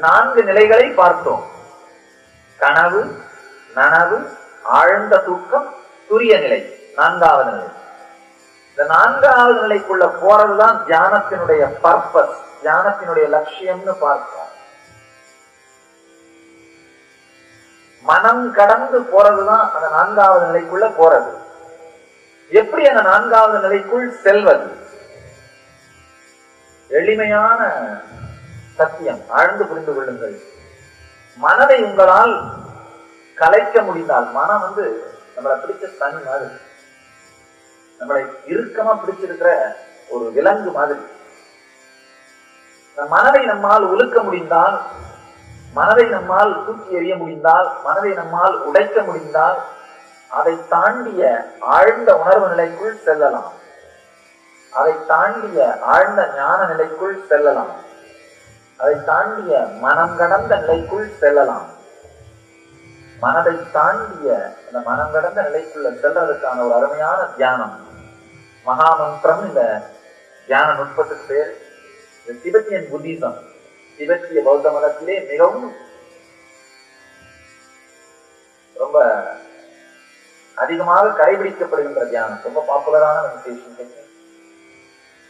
4 நிலைகளை பார்த்தோம். கனவு, நனவு, ஆழ்ந்த தூக்கம், துரிய நிலை, 4வது நிலை. இந்த 4வது நிலைக்குள்ள போறதுதான் தியானத்தினுடைய பர்பஸ், தியானத்தினுடைய லட்சியம்னு பார்த்தோம். மனம் கடந்து போறதுதான் அந்த 4வது நிலைக்குள்ள போறது. எப்படி அந்த 4வது நிலைக்குள் செல்வது? எளிமையான சத்தியம், ஆழ்ந்து புரிந்து கொள்ளுங்கள். மனதை உங்களால் கலைக்க முடிந்தால், மனம் நம்மளை பிடிச்ச சனி மாதிரி, நம்மளை இறுக்கமா பிடிச்சிருக்கிற ஒரு விலங்கு மாதிரி. மனதை நம்மால் உலுக்க முடிந்தால், மனதை நம்மால் தூக்கி எறிய முடிந்தால், மனதை நம்மால் உடைக்க முடிந்தால், அதை தாண்டிய ஆழ்ந்த உணர்வு நிலைக்குள் செல்லலாம். அதை தாண்டிய ஆழ்ந்த ஞான நிலைக்குள் செல்லலாம். அதை தாண்டிய மனம் கடந்த நிலைக்குள் செல்லலாம். மனதை தாண்டிய அந்த மனம் கடந்த நிலைக்குள்ள செல்றதுக்கான ஒரு அருமையான தியானம் மகாமந்திரம். இந்த தியான நுட்பத்துக்கு பேர் இந்த திபெத்தியன் புத்திசம், திபெத்திய பௌத்த மதத்திலே மிகவும் ரொம்ப அதிகமாக கடைபிடிக்கப்படுகின்ற தியானம், ரொம்ப பாப்புலரான மெடிடேஷன் டெக்னிக்.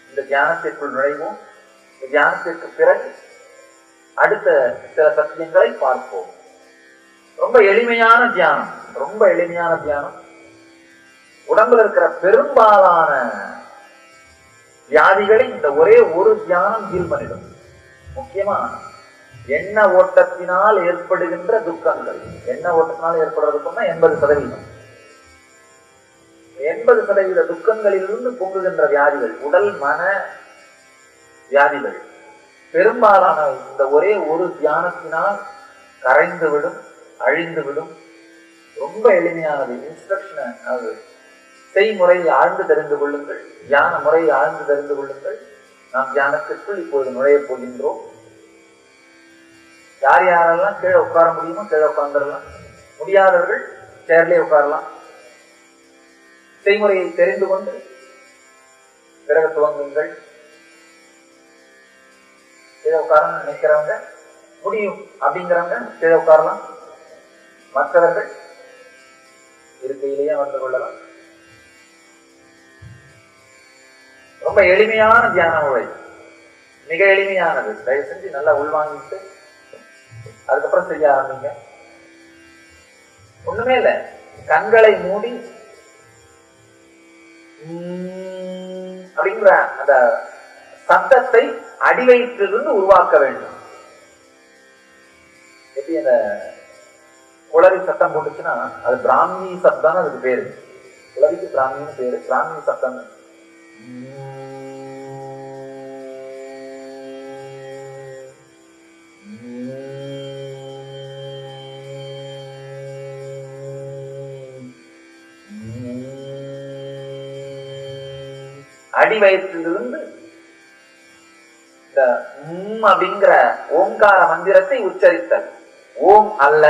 இந்த தியானத்திற்குள் நுழைவோம். இந்த தியானத்திற்கு பிறகு அடுத்த சில சத்தியங்களை பார்ப்போம். ரொம்ப எளிமையான தியானம், ரொம்ப எளிமையான தியானம். உடம்புல இருக்கிற பெரும்பாலான வியாதிகளை இந்த ஒரே ஒரு தியானம் ஹீல் பண்ணிடும். முக்கியமா எண்ண ஓட்டத்தினால் ஏற்படுகின்ற துக்கங்கள், எண்ண ஓட்டத்தினால் ஏற்படுற துக்கம்னா 80%. 80% துக்கங்களிலிருந்து பொங்குகின்ற வியாதிகள், உடல் மன வியாதிகள் பெரும்பாலான இந்த ஒரே ஒரு தியானத்தினால் கரைந்துவிடும், அழிந்துவிடும். ரொம்ப எளிமையானது. இன்ஸ்ட்ரக்ஷனை, அது செய்முறையை ஆழ்ந்து தெரிந்து கொள்ளுங்கள், தியான முறையை ஆழ்ந்து தெரிந்து கொள்ளுங்கள். நாம் தியானத்திற்குள் இப்போது நுழைய போகின்றோம். யார் யாரெல்லாம் கீழே உட்கார முடியுமோ கீழே உட்கார்ந்துடலாம். முடியாதவர்கள் சேர்லேயே உட்காரலாம். செய்முறையை தெரிந்து கொண்டு பிறகு துவங்குங்கள். கீழே உட்காரன்னு நினைக்கிறவங்க, முடியும் அப்படிங்கிறவங்க கீழே உட்காரலாம். மற்றவர்கள் இருக்கையிலேயே வந்து கொள்ளலாம். ரொம்ப எளிமையான தியான முறை, மிக எளிமையானது. தயவு செஞ்சு நல்லா உள்வாங்கிட்டு அதுக்கப்புறம் செய்ய ஆரம்பிங்க. ஒண்ணுமே இல்லை, கண்களை மூடி அப்படிங்கிற அந்த சத்தத்தை அடிவயிற்றிலிருந்து உருவாக்க வேண்டும். எப்படி அந்த குளவி சத்தம் போட்டுச்சுன்னா அது பிராமி சப்தான், அதுக்கு பேரு. குளவிக்கு பிராமின்னு பேரு, பிராமி சப்தம். அடிவயிற்றிலிருந்து இந்த அப்படிங்கிற ஓங்கார மந்திரத்தை உச்சரித்தல். ஓம் அல்ல,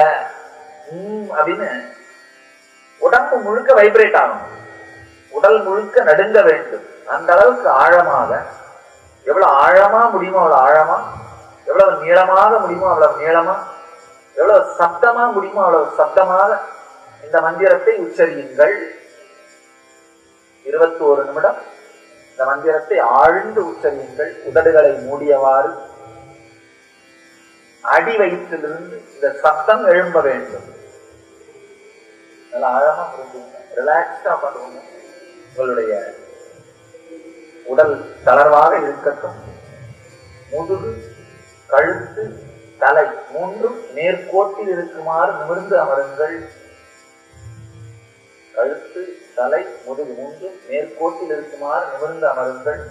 அப்படின்னு உடம்பு முழுக்க வைப்ரேட் ஆகும், உடல் முழுக்க நடுங்க வேண்டும். அந்த அளவுக்கு ஆழமாக, எவ்வளவு ஆழமா முடியுமோ அவ்வளவு ஆழமா, எவ்வளவு நீளமாக முடியுமோ அவ்வளவு நீளமா, எவ்வளவு சப்தமா முடியுமோ அவ்வளவு சப்தமாக இந்த மந்திரத்தை உச்சரியுங்கள். 21 நிமிடம் இந்த மந்திரத்தை ஆழ்ந்து உச்சரியுங்கள். உதடுகளை மூடியவாறு அடி வயிற்றிலிருந்து இந்த சத்தம் எழும்ப வேண்டும். நல்லா ஆழமா புரிஞ்சுங்க, ரிலாக்ஸ்டா பண்ணுங்க. உங்களுடைய உடல் தளர்வாக இருக்கட்டும். முதுகு, கழுத்து, தலை 3ம் நேர்கோட்டில் இருக்குமாறு நிமிர்ந்து அமருங்கள். கழுத்து, தலை, முதுகு 3ம் நேர்கோட்டில் இருக்குமாறு நிமிர்ந்து அமருங்கள்.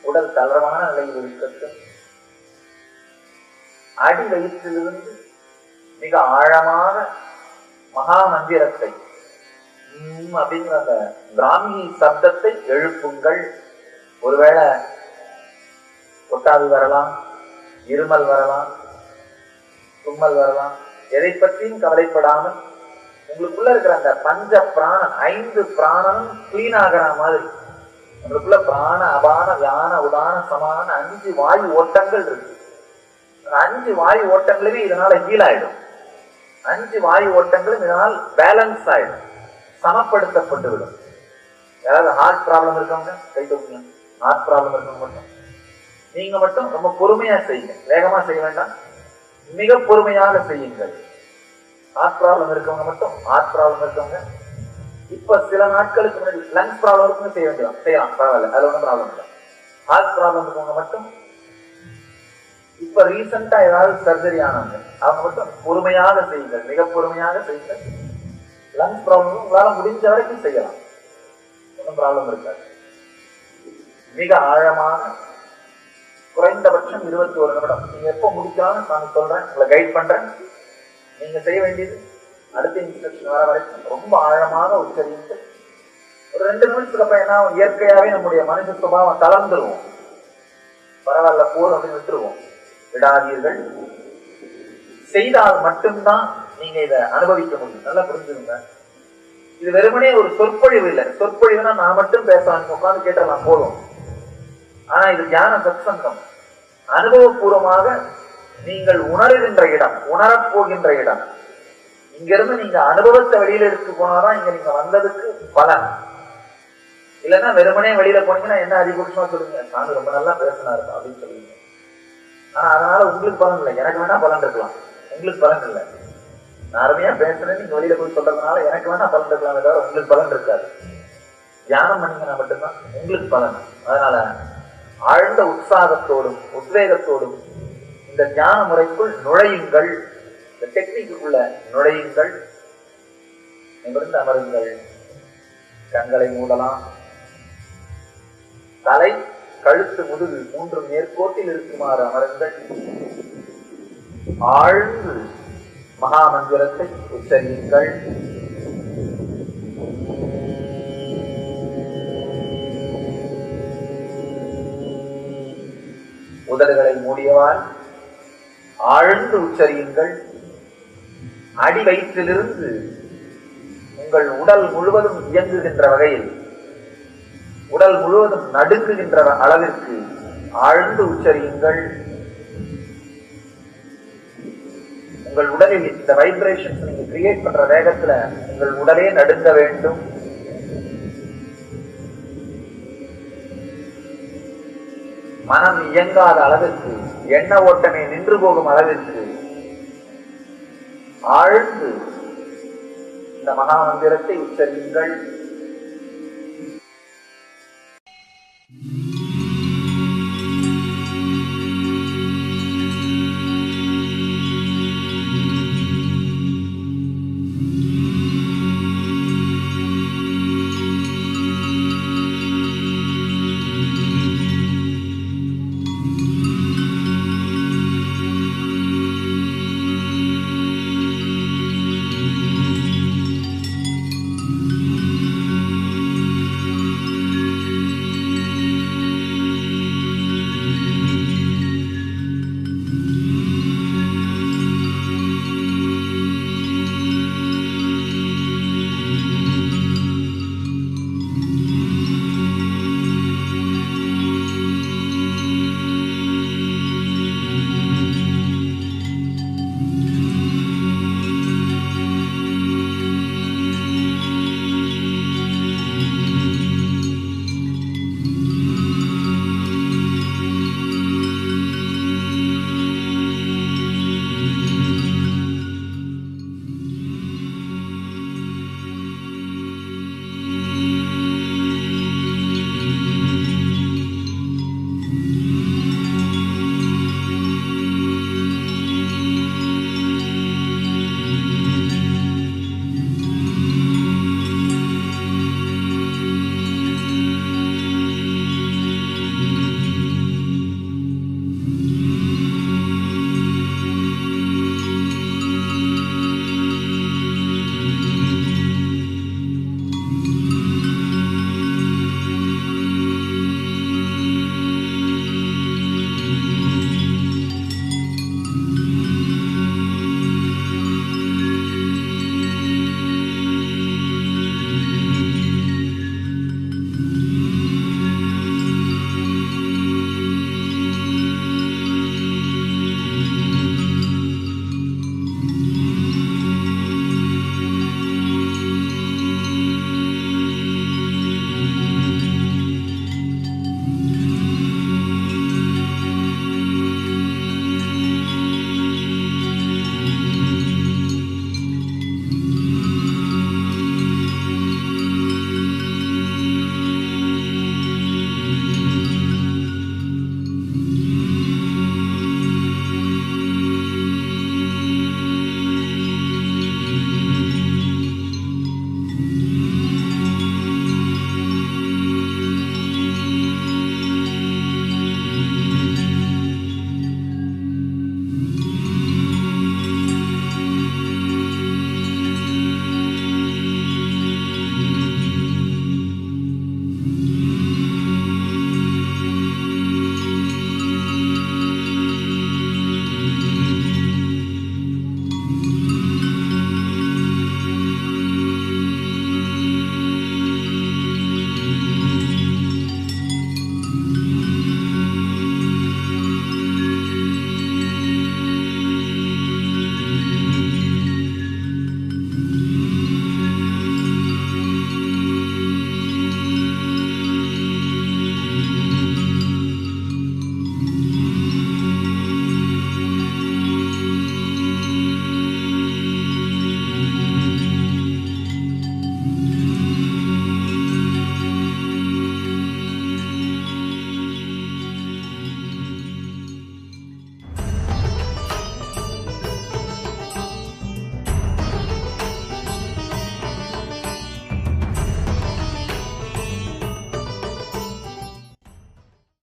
உடல் தளர்வான நிலையில் இருக்கட்டும். அடி வயிற்றிலிருந்து மிக ஆழமாக மகா மந்திரத்தை அப்படிங்கிற அந்த பிராமி சப்தத்தை எழுப்புங்கள். ஒருவேளை கொட்டாவி வரலாம், இருமல் வரலாம், தும்மல் வரலாம். எதை பற்றியும் கவலைப்படாமல் உங்களுக்குள்ள இருக்கிற அந்த பஞ்ச பிராணன், 5 பிராணனும் கிளீன் ஆகிற மாதிரி, நம்மளுக்குள்ள பிராண, அபான, வியான, உதான, சமான 5 வாயு ஓட்டங்கள் இருக்கு. 5 வாயு ஓட்டங்களுமே இதனால ஹீல் ஆயிடும். 5 வாயு ஓட்டங்களும் இதனால் பேலன்ஸ் ஆயிடும், சமப்படுத்தப்பட்டு விடும். யாராவது ஹார்ட் ப்ராப்ளம் இருக்கவங்க கை தூக்குங்க. ஹார்ட் ப்ராப்ளம் இருக்கவங்க மட்டும் நீங்க மட்டும் ரொம்ப பொறுமையா செய்யுங்க. வேகமா செய்ய வேண்டாம், மிக பொறுமையாக செய்யுங்கள். ஹார்ட் ப்ராப்ளம் இருக்கவங்க மட்டும், ஹார்ட் ப்ராப்ளம் இருக்கவங்க இப்ப சில நாட்களுக்கு முன்னாடி லங்ஸ் ப்ராப்ளம் இருக்குன்னு செய்யலாம், பரவாயில்ல, அதுல ஒன்றும் ப்ராப்ளம் இல்லை. ஹார்ட் ப்ராப்ளம் இருக்கவங்க மட்டும், இப்ப ரீசெண்டா ஏதாவது சர்ஜரி ஆனாங்க, அவங்க மட்டும் பொறுமையாக செய்யுங்கள், மிக பொறுமையாக செய்யுங்கள். லங்ஸ் ப்ராப்ளம் உங்களால முடிஞ்ச வரைக்கும் செய்யலாம், ஒன்றும் ப்ராப்ளம் இருக்காது. மிக ஆழமாக குறைந்தபட்சம் 21 நிமிடம். நீங்க எப்போ முடிக்கலாம்னு நான் சொல்றேன், உங்களை கைட் பண்றேன். நீங்க செய்ய வேண்டியது அடுத்த இன்ஸ்ட்ரக்ஷன் வர வரைக்கும் ரொம்ப ஆழமாக உச்சரித்து ஒரு 2 நிமிஷத்துக்கு அப்புறம் என்ன, இயற்கையாவே நம்முடைய மனித சுபாவம் தளர்ந்துருவோம். பரவாயில்ல போதும் அப்படின்னு விட்டுருவோம். விடாதீர்கள். செய்தால் மட்டும்தான் நீங்க இதை அனுபவிக்க முடியும். நல்லா புரிஞ்சுருங்க. இது வெறுமனே ஒரு சொற்பொழிவு இல்லை. சொற்பொழிவுனா நான் மட்டும் பேசலாம், உட்காந்து கேட்டலாம் போதும். ஆனா இது தியான சத்சங்கம். அனுபவபூர்வமாக நீங்கள் உணர்கின்ற இடம், உணரப்போகின்ற இடம். இங்கிருந்து நீங்க அனுபவத்தை வெளியில எடுத்து போனாதான் இங்க நீங்க வந்ததுக்கு பலன். இல்லைன்னா வெறுமனே வெளியில போனீங்கன்னா என்ன அதிகபட்சமா சொல்லுங்க, நான் ரொம்ப நல்லா பேசினாரு அப்படின்னு சொல்லுவீங்க. ஆனா அதனால உங்களுக்கு பலன் இல்லை. எனக்கு வேணா பலன் இருக்கலாம், உங்களுக்கு பலன் இல்லை. நான் அருமையா பேசுறேன் நீங்க வெளியில போய் சொல்றதுனால எனக்கு வேணா பலன் இருக்கலாம், ஏதாவது உங்களுக்கு பலன் இருக்காது. தியானம் பண்ணீங்கன்னா மட்டும்தான் உங்களுக்கு பலன். அதனால ஆழ்ந்த உற்சாகத்தோடும் உத்வேகத்தோடும் இந்த தியான முறைக்குள் நுழையுங்கள். இந்த டெக்னிக்குள்ள நுழையுங்கள். நிமிர்ந்து அமருங்கள். கண்களை மூடலாம். தலை, கழுத்து, முதுகு 3 நேர்கோட்டில் இருக்குமாறு அமருங்கள். ஆழ்ந்து மகா மந்திரத்தை உச்சரியுங்கள். உதடுகளை மூடியவால் ஆழ்ந்து உச்சரியுங்கள். அடி வயிற்றிலிருந்து உங்கள் உடல் முழுவதும் இயங்குகின்ற வகையில், உடல் முழுவதும் நடுங்குகின்ற அளவிற்கு ஆழ்ந்து உச்சரியுங்கள். உங்கள் உடலில் இந்த வைப்ரேஷன்ஸ் நீங்க கிரியேட் பண்ற வேகத்துல உங்கள் உடலே நடுங்க வேண்டும். மனம் இயங்காத அளவிற்கு, எண்ண ஓட்டமே நின்று போகும் அளவிற்கு ஆழ்ந்து இந்த மகா மந்திரத்தை உச்சரியுங்கள்.